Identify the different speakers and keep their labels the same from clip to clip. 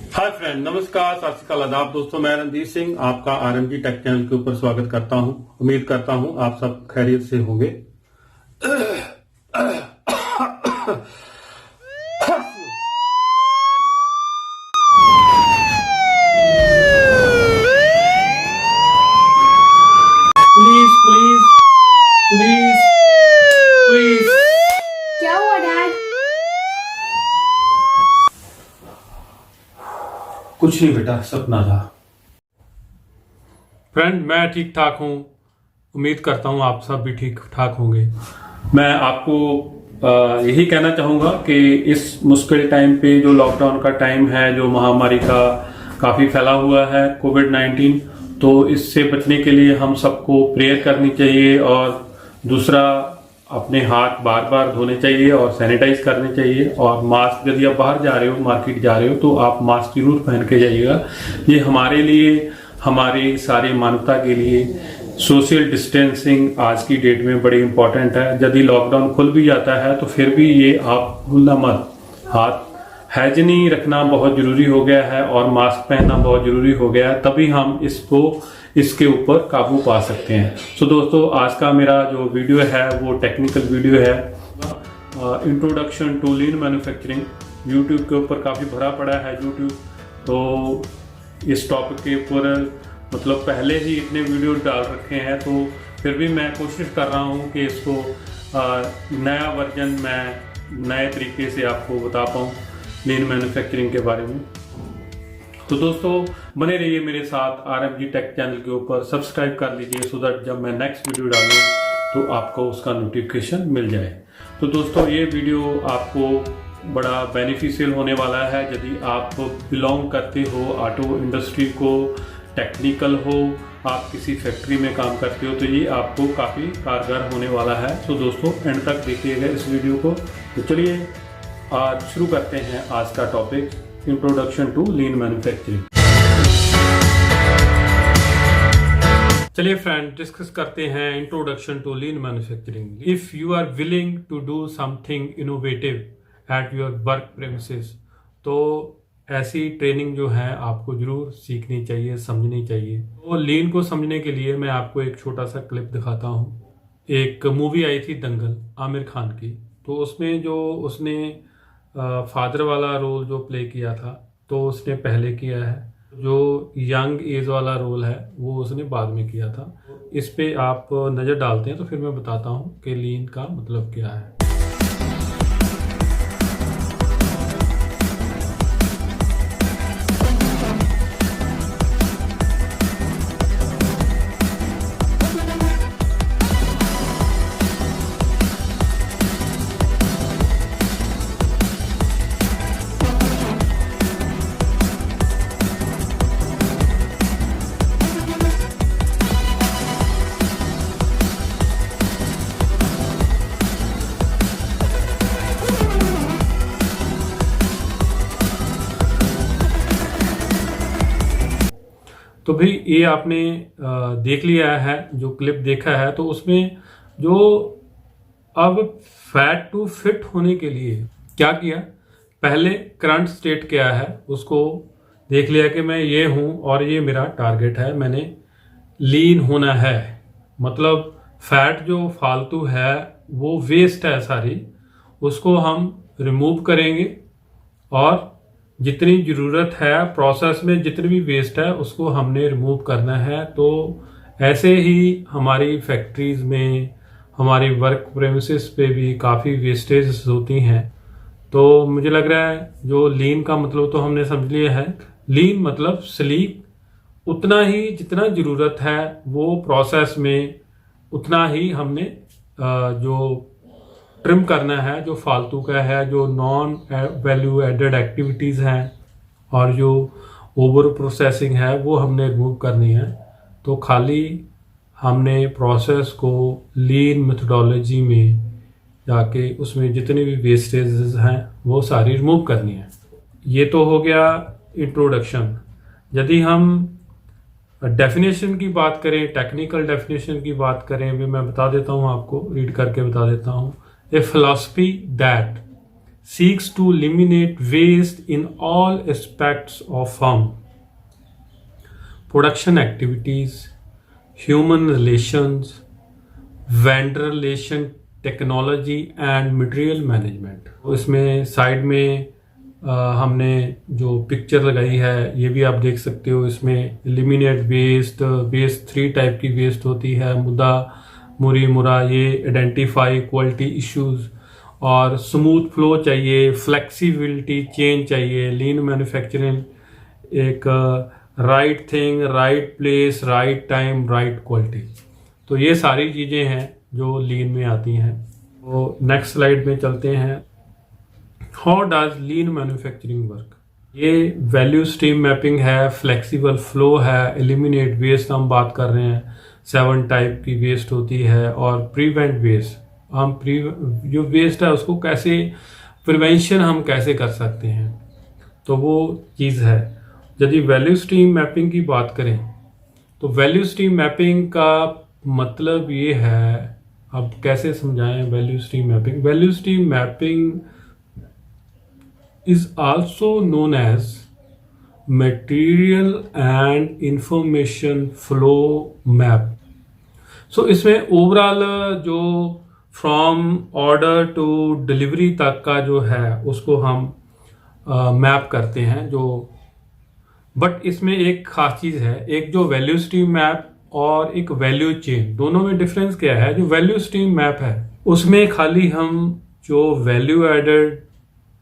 Speaker 1: Hi friend, नमस्कार, सत श्री अकाल, आदाब दोस्तों। मैं रणदीप सिंह आपका आरएमजी टेक चैनल के ऊपर स्वागत करता हूं। उम्मीद करता हूं आप सब खैरियत से होंगे। Please please please please.
Speaker 2: क्या हुआ डैड?
Speaker 1: कुछ नहीं बेटा, सपना था। फ्रेंड, मैं ठीक ठाक हूँ। उम्मीद करता हूँ आप सब भी ठीक ठाक होंगे। मैं आपको यही कहना चाहूँगा कि इस मुश्किल टाइम पे, जो लॉकडाउन का टाइम है, जो महामारी का काफ़ी फैला हुआ है कोविड-19, तो इससे बचने के लिए हम सबको प्रेयर करनी चाहिए और दूसरा अपने हाथ बार बार धोने चाहिए और सैनिटाइज करने चाहिए। और मास्क, यदि आप बाहर जा रहे हो, मार्केट जा रहे हो, तो आप मास्क जरूर पहन के जाइएगा। ये हमारे लिए, हमारी सारी मानवता के लिए सोशल डिस्टेंसिंग आज की डेट में बड़ी इंपॉर्टेंट है। यदि लॉकडाउन खुल भी जाता है तो फिर भी ये आप भूलना मत, हाथ हाइजीनी रखना बहुत जरूरी हो गया है और मास्क पहनना बहुत जरूरी हो गया है। तभी हम इसके ऊपर काबू पा सकते हैं। तो दोस्तों, आज का मेरा जो वीडियो है वो टेक्निकल वीडियो है, introduction to lean manufacturing. YouTube के ऊपर काफ़ी भरा पड़ा है यूट्यूब, तो इस टॉपिक के ऊपर मतलब पहले ही इतने वीडियो डाल रखे हैं, तो फिर भी मैं कोशिश कर रहा हूँ कि इसको नया वर्जन मैं नए तरीके से आपको बता पाऊँ लीन मैन्युफैक्चरिंग के बारे में। तो दोस्तों, बने रहिए मेरे साथ आरएमजी टेक चैनल के ऊपर, सब्सक्राइब कर लीजिए सो दैट जब मैं नेक्स्ट वीडियो डालूँ तो आपको उसका नोटिफिकेशन मिल जाए। तो दोस्तों, ये वीडियो आपको बड़ा बेनिफिशियल होने वाला है। यदि आप बिलोंग करते हो ऑटो इंडस्ट्री को, टेक्निकल हो, आप किसी फैक्ट्री में काम करते हो, तो ये आपको काफ़ी कारगर होने वाला है। तो दोस्तों, एंड तक देखिएगा इस वीडियो को। तो चलिए आज शुरू करते हैं आज का topic, introduction to lean manufacturing. चलिए फ्रेंड, डिस्कस करते हैं introduction to lean manufacturing. If you are willing to do something innovative at your work premises, तो ऐसी ट्रेनिंग जो है आपको जरूर सीखनी चाहिए, समझनी चाहिए। तो लीन को समझने के लिए मैं आपको एक छोटा सा क्लिप दिखाता हूँ। एक मूवी आई थी दंगल, आमिर खान की, तो उसमें जो उसने फादर वाला रोल जो प्ले किया था, तो उसने पहले किया है। जो यंग एज वाला रोल है वो उसने बाद में किया था। इस पे आप नज़र डालते हैं तो फिर मैं बताता हूँ कि लीन का मतलब क्या है। तो भाई, ये आपने देख लिया है, जो क्लिप देखा है, तो उसमें जो अब फैट टू फिट होने के लिए क्या किया, पहले करंट स्टेट क्या है उसको देख लिया कि मैं ये हूँ और ये मेरा टारगेट है, मैंने लीन होना है। मतलब फैट जो फालतू है, वो वेस्ट है सारी, उसको हम रिमूव करेंगे और जितनी ज़रूरत है प्रोसेस में, जितनी भी वेस्ट है उसको हमने रिमूव करना है। तो ऐसे ही हमारी फैक्ट्रीज़ में, हमारी वर्क प्रेमिसेस पे भी काफ़ी वेस्टेज होती हैं। तो मुझे लग रहा है जो लीन का मतलब तो हमने समझ लिया है। लीन मतलब स्लीक, उतना ही जितना ज़रूरत है वो प्रोसेस में उतना ही हमने जो ट्रिम करना है, जो फालतू का है, जो नॉन वैल्यू एडेड एक्टिविटीज़ हैं और जो ओवर प्रोसेसिंग है, वो हमने रिमूव करनी है। तो खाली हमने प्रोसेस को लीन मेथोडोलॉजी में जाके उसमें जितने भी वेस्टेज हैं वो सारी रिमूव करनी है। ये तो हो गया इंट्रोडक्शन। यदि हम डेफिनेशन की बात करें, टेक्निकल डेफिनेशन की बात करें, भी मैं बता देता हूँ, आपको रीड करके बता देता हूँ। A philosophy that seeks to eliminate waste in all aspects of firm production activities, human relations, vendor relation, technology and material management. इसमें साइड में हमने जो पिक्चर लगाई है ये भी आप देख सकते हो। इसमें एलिमिनेट वेस्ट, वेस्ट 3 टाइप की वेस्ट होती है, मुद्दा, मुरी, मुरा, ये आइडेंटिफाई क्वालिटी इश्यूज, और स्मूथ फ्लो चाहिए, फ्लेक्सिबिलिटी, चेंज चाहिए, लीन मैन्युफैक्चरिंग, एक right thing, right place, right time, right quality. तो ये सारी चीज़ें हैं जो लीन में आती हैं। तो नेक्स्ट स्लाइड में चलते हैं। How does lean manufacturing work? ये वैल्यू स्ट्रीम मैपिंग है, फ्लेक्सिबल फ्लो है, एलिमिनेट वेस्ट हम बात कर रहे हैं, 7 टाइप की वेस्ट होती है, और प्रिवेंट वेस्ट, हम जो वेस्ट है उसको कैसे प्रिवेंशन हम कैसे कर सकते हैं, तो वो चीज़ है। यदि वैल्यू स्ट्रीम मैपिंग की बात करें तो वैल्यू स्ट्रीम मैपिंग का मतलब ये है, अब कैसे समझाएं value stream mapping? Value stream mapping is also known as material and information flow map. So इसमें ओवरऑल जो फ्रॉम ऑर्डर टू डिलीवरी तक का जो है उसको हम मैप करते हैं। जो बट इसमें एक खास चीज़ है, एक जो वैल्यू स्ट्रीम मैप और एक वैल्यू चेन, दोनों में डिफरेंस क्या है? जो वैल्यू स्ट्रीम मैप है उसमें खाली हम जो वैल्यू एडेड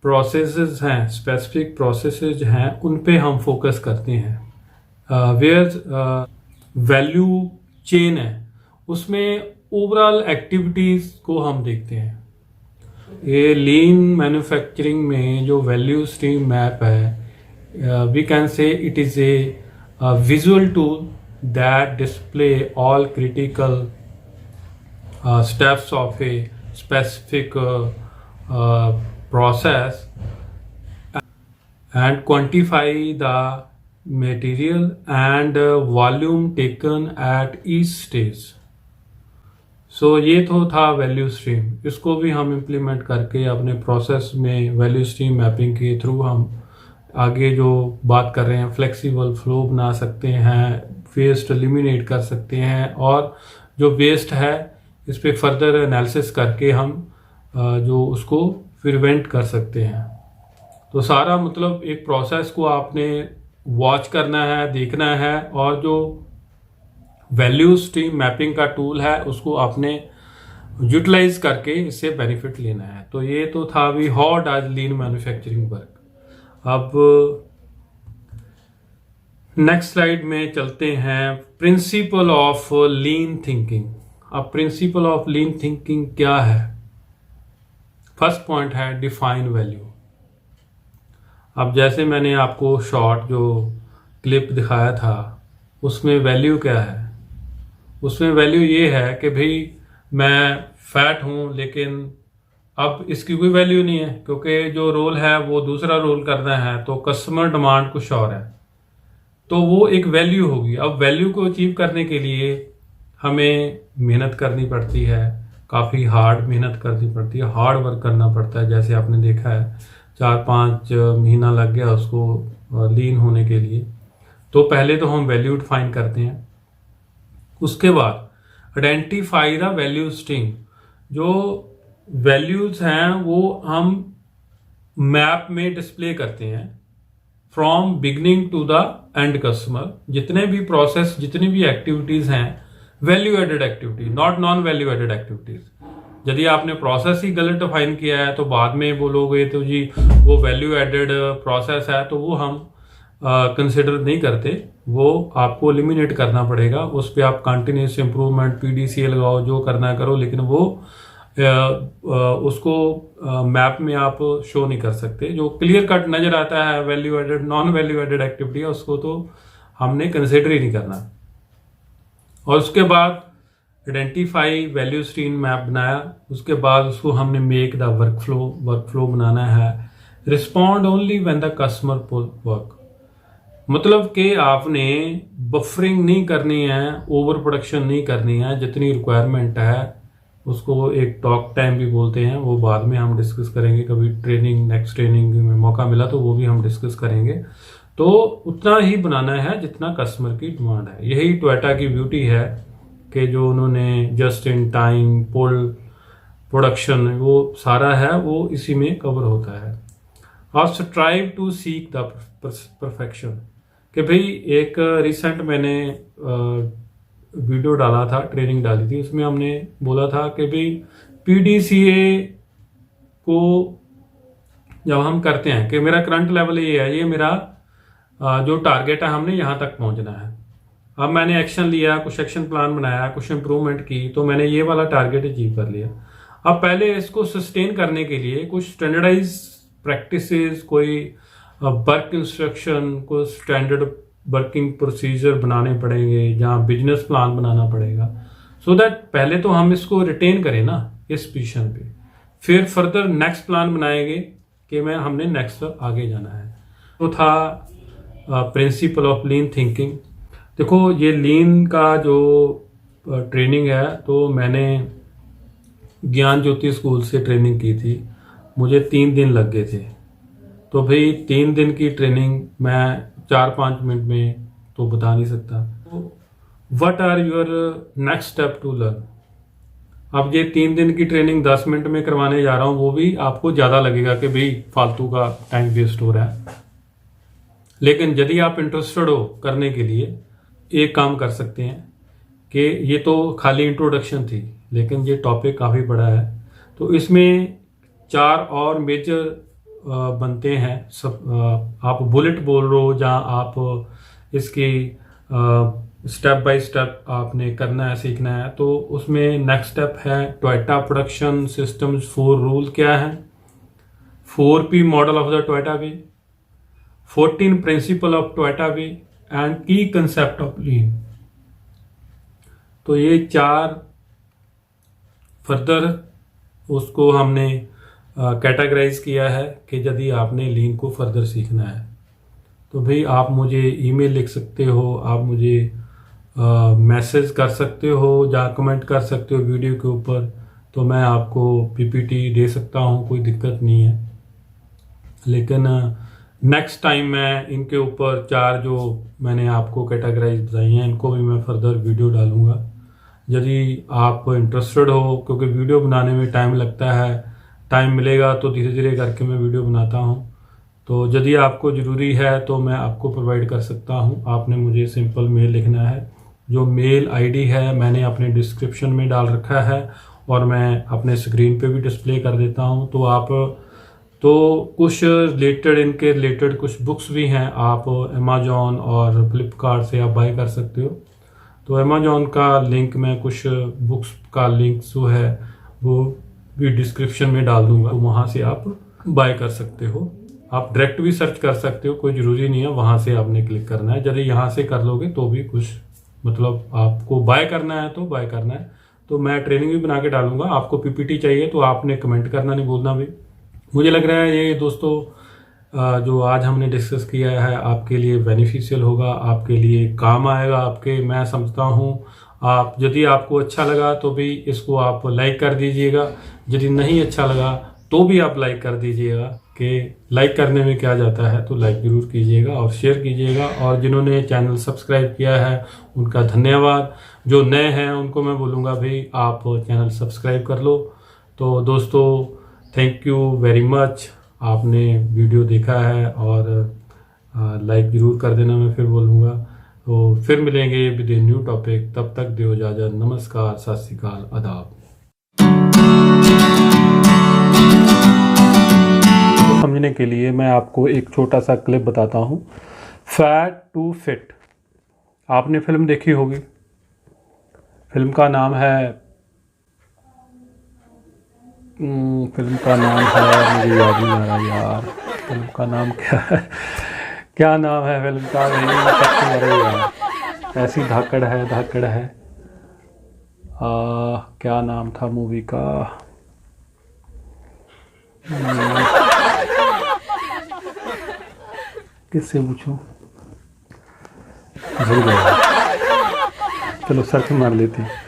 Speaker 1: प्रोसेसेस हैं, स्पेसिफिक प्रोसेसेस हैं, उन पे हम फोकस करते हैं। वेयर वैल्यू चेन है उसमें ओवरऑल एक्टिविटीज को हम देखते हैं। ये लीन मैन्युफैक्चरिंग में जो वैल्यू स्ट्रीम मैप है, we can say it is a visual tool that display all critical steps of a specific process and quantify the material and volume taken at each stage. So ये तो था value stream. इसको भी हम implement करके अपने process में value stream mapping के थ्रू हम आगे जो बात कर रहे हैं फ्लेक्सिबल फ्लो बना सकते हैं, वेस्ट एलिमिनेट कर सकते हैं, और जो वेस्ट है इस पे फर्दर एनालिसिस करके हम जो उसको प्रिवेंट कर सकते हैं। तो सारा मतलब एक प्रोसेस को आपने वॉच करना है, देखना है, और जो वैल्यू स्ट्रीम मैपिंग का टूल है उसको आपने यूटिलाइज करके इससे बेनिफिट लेना है। तो ये तो था अभी how does lean manufacturing work. अब नेक्स्ट स्लाइड में चलते हैं, प्रिंसिपल ऑफ लीन थिंकिंग। अब प्रिंसिपल ऑफ लीन थिंकिंग क्या है? फर्स्ट पॉइंट है डिफाइन वैल्यू। अब जैसे मैंने आपको शॉर्ट जो क्लिप दिखाया था उसमें वैल्यू क्या है? उसमें वैल्यू ये है कि भाई मैं फैट हूं लेकिन अब इसकी कोई वैल्यू नहीं है क्योंकि जो रोल है वो दूसरा रोल करना है, तो कस्टमर डिमांड कुछ और है, तो वो एक वैल्यू होगी। अब वैल्यू को अचीव करने के लिए हमें मेहनत करनी पड़ती है, काफ़ी हार्ड मेहनत करनी पड़ती है, हार्ड वर्क करना पड़ता है। जैसे आपने देखा है 4-5 महीना लग गया उसको लीन होने के लिए। तो पहले तो हम वैल्यू डिफाइन करते हैं, उसके बाद आइडेंटिफाई द वैल्यू स्ट्रीम। जो वैल्यूज हैं वो हम मैप में डिस्प्ले करते हैं from beginning to the end customer. जितने भी प्रोसेस, जितनी भी एक्टिविटीज हैं value added activity, not non value added activities. यदि आपने प्रोसेस ही गलत डिफाइन किया है तो बाद में बोलोगे तो जी वो वैल्यू एडेड प्रोसेस है, तो वो हम कंसिडर नहीं करते, वो आपको एलिमिनेट करना पड़ेगा। उस पर आप कंटिन्यूस इंप्रूवमेंट, PDCA लगाओ, जो करना है करो, लेकिन वो उसको मैप में आप शो नहीं कर सकते। जो क्लियर कट नजर आता है value added, non value added activity है, उसको तो हमने कंसिडर ही नहीं करना। और उसके बाद आइडेंटिफाई वैल्यू स्ट्रीम मैप बनाया, उसके बाद उसको हमने मेक द वर्कफ्लो बनाना है। Respond only when the customer pull work, मतलब कि आपने बफरिंग नहीं करनी है, ओवर प्रोडक्शन नहीं करनी है, जितनी रिक्वायरमेंट है उसको एक टॉक टाइम भी बोलते हैं, वो बाद में हम डिस्कस करेंगे। कभी नेक्स्ट ट्रेनिंग में मौका मिला तो वो भी हम डिस्कस करेंगे। तो उतना ही बनाना है जितना कस्टमर की डिमांड है। यही टोयोटा की ब्यूटी है कि जो उन्होंने जस्ट इन टाइम प्रोडक्शन वो सारा है वो इसी में कवर होता है। और strive to seek the perfection, कि भाई एक रिसेंट मैंने वीडियो डाला था, ट्रेनिंग डाली थी, उसमें हमने बोला था कि भाई पीडीसीए को जब हम करते हैं कि मेरा करंट लेवल ये है, ये मेरा जो टारगेट है, हमने यहाँ तक पहुँचना है। अब मैंने एक्शन लिया, कुछ एक्शन प्लान बनाया, कुछ इंप्रूवमेंट की, तो मैंने ये वाला टारगेट अचीव कर लिया। अब पहले इसको सस्टेन करने के लिए कुछ स्टैंडर्डाइज प्रैक्टिसेस, कोई वर्क इंस्ट्रक्शन, कुछ स्टैंडर्ड वर्किंग प्रोसीजर बनाने पड़ेंगे, जहाँ बिजनेस प्लान बनाना पड़ेगा, सो दैट पहले तो हम इसको रिटेन करें ना इस पोजीशन पे, फिर फर्दर नेक्स्ट प्लान बनाएंगे कि हमने नेक्स्ट आगे जाना है। तो था प्रिंसिपल ऑफ लीन थिंकिंग। देखो ये लीन का जो ट्रेनिंग है, तो मैंने ज्ञान ज्योति स्कूल से ट्रेनिंग की थी, मुझे 3 दिन लग गए थे। तो भाई 3 दिन की ट्रेनिंग मैं 4-5 मिनट में तो बता नहीं सकता। What are your next step to learn. अब ये 3 दिन की ट्रेनिंग 10 मिनट में करवाने जा रहा हूँ, वो भी आपको ज़्यादा लगेगा कि भाई फालतू का टाइम वेस्ट हो रहा है। लेकिन यदि आप इंटरेस्टेड हो करने के लिए, एक काम कर सकते हैं कि ये तो खाली इंट्रोडक्शन थी, लेकिन ये टॉपिक काफ़ी बड़ा है। तो इसमें 4 और मेजर बनते हैं। सब आप बुलेट बोल रहे हो, जहाँ आप इसकी स्टेप बाय स्टेप आपने करना है, सीखना है। तो उसमें नेक्स्ट स्टेप है टोयोटा प्रोडक्शन सिस्टम्स 4 रूल क्या है, 4P model of the Toyota way, 14 principle of Toyota way and की कंसेप्ट ऑफ लीन। तो ये 4 फर्दर उसको हमने कैटेगराइज किया है कि यदि आपने लीन को फर्दर सीखना है तो भाई आप मुझे ईमेल लिख सकते हो, आप मुझे मैसेज कर सकते हो, या कमेंट कर सकते हो वीडियो के ऊपर, तो मैं आपको पीपीटी दे सकता हूँ, कोई दिक्कत नहीं है। लेकिन नेक्स्ट टाइम मैं इनके ऊपर 4 जो मैंने आपको कैटेगराइज बताई हैं, इनको भी मैं फर्दर वीडियो डालूंगा। यदि आप इंटरेस्टेड हो, क्योंकि वीडियो बनाने में टाइम लगता है, टाइम मिलेगा तो धीरे धीरे करके मैं वीडियो बनाता हूँ। तो यदि आपको ज़रूरी है तो मैं आपको प्रोवाइड कर सकता हूँ। आपने मुझे सिंपल मेल लिखना है, जो मेल आईडी है मैंने अपने डिस्क्रिप्शन में डाल रखा है और मैं अपने स्क्रीन पे भी डिस्प्ले कर देता हूँ। तो आप कुछ इनके रिलेटेड कुछ बुक्स भी हैं, आप अमेजोन और फ्लिपकार्ट से आप बाय कर सकते हो। तो अमेजोन का लिंक, मैं कुछ बुक्स का लिंक जो है वो भी डिस्क्रिप्शन में डाल दूंगा, तो वहाँ से आप बाय कर सकते हो। आप डायरेक्ट भी सर्च कर सकते हो, कोई ज़रूरी नहीं है वहाँ से आपने क्लिक करना है। यदि यहाँ से कर लोगे तो भी कुछ मतलब आपको बाय करना है तो बाय करना है। तो मैं ट्रेनिंग भी बना के डालूंगा। आपको पीपीटी चाहिए तो आपने कमेंट करना नहीं भूलना भी। मुझे लग रहा है ये दोस्तों जो आज हमने डिस्कस किया है आपके लिए बेनिफिशियल होगा, आपके लिए काम आएगा आपके। मैं समझता हूँ आप, यदि आपको अच्छा लगा तो भी इसको आप लाइक कर दीजिएगा, यदि नहीं अच्छा लगा तो भी आप लाइक कर दीजिएगा, कि लाइक करने में क्या जाता है। तो लाइक ज़रूर कीजिएगा और शेयर कीजिएगा। और जिन्होंने चैनल सब्सक्राइब किया है उनका धन्यवाद। जो नए हैं उनको मैं बोलूँगा भाई आप चैनल सब्सक्राइब कर लो। तो दोस्तों थैंक यू वेरी मच, आपने वीडियो देखा है और लाइक ज़रूर कर देना, मैं फिर बोलूँगा। तो फिर मिलेंगे विद ए न्यू टॉपिक, तब तक दियो इजाज़त। नमस्कार, सत श्री अकाल, आदाब। समझने के लिए मैं आपको एक छोटा सा क्लिप बताता हूँ। फैट टू फिट, आपने फिल्म देखी होगी। फिल्म का नाम है मुझे याद नहीं आ रहा यार, फिल्म का नाम क्या है, क्या नाम है फिल्म का, नहीं ऐसी धाकड़ है क्या नाम था मूवी का, किससे पूछूं, भूल गया। चलो सर्च मार लेते हैं।